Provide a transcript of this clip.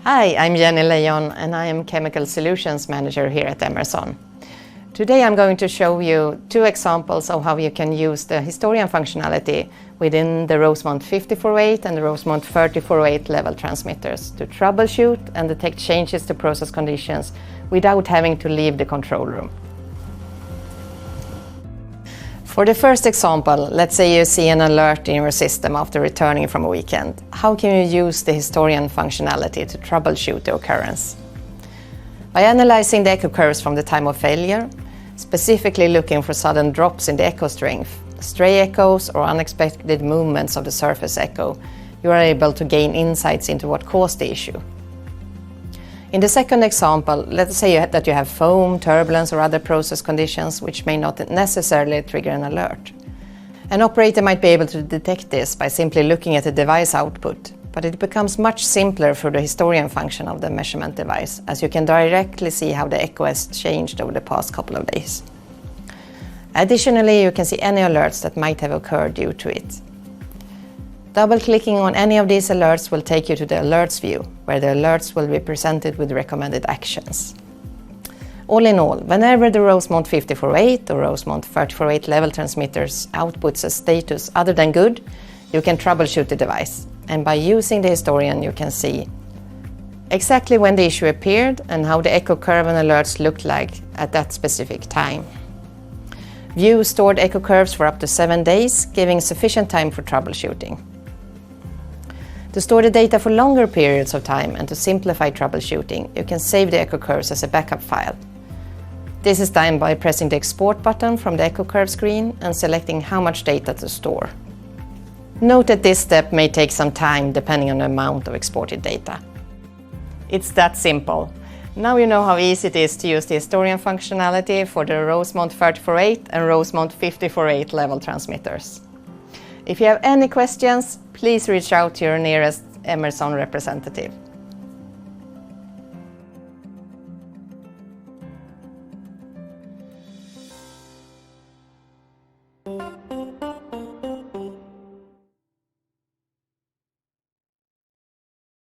Hi, I'm Jenny Lejon and I am Chemical Solutions Manager here at Emerson. Today I'm going to show you two examples of how you can use the historian functionality within the Rosemount 5048 and the Rosemount 3048 level transmitters to troubleshoot and detect changes to process conditions without having to leave the control room. For the first example, let's say you see an alert in your system after returning from a weekend. How can you use the historian functionality to troubleshoot the occurrence? By analyzing the echo curves from the time of failure, specifically looking for sudden drops in the echo strength, stray echoes or unexpected movements of the surface echo, you are able to gain insights into what caused the issue. In the second example, let's say that you have foam, turbulence or other process conditions which may not necessarily trigger an alert. An operator might be able to detect this by simply looking at the device output, but it becomes much simpler through the historian function of the measurement device, as you can directly see how the echo has changed over the past couple of days. Additionally, you can see any alerts that might have occurred due to it. Double-clicking on any of these alerts will take you to the Alerts view, where the alerts will be presented with recommended actions. All in all, whenever the Rosemount 5048 or Rosemount 3048 level transmitters outputs a status other than good, you can troubleshoot the device. And by using the historian, you can see exactly when the issue appeared and how the echo curve and alerts looked like at that specific time. View stored echo curves for up to 7 days, giving sufficient time for troubleshooting. To store the data for longer periods of time and to simplify troubleshooting, you can save the echo curves as a backup file. This is done by pressing the Export button from the echo curve screen and selecting how much data to store. Note that this step may take some time depending on the amount of exported data. It's that simple. Now you know how easy it is to use the historian functionality for the Rosemount 3048 and Rosemount 5048 level transmitters. If you have any questions, please reach out to your nearest Emerson representative.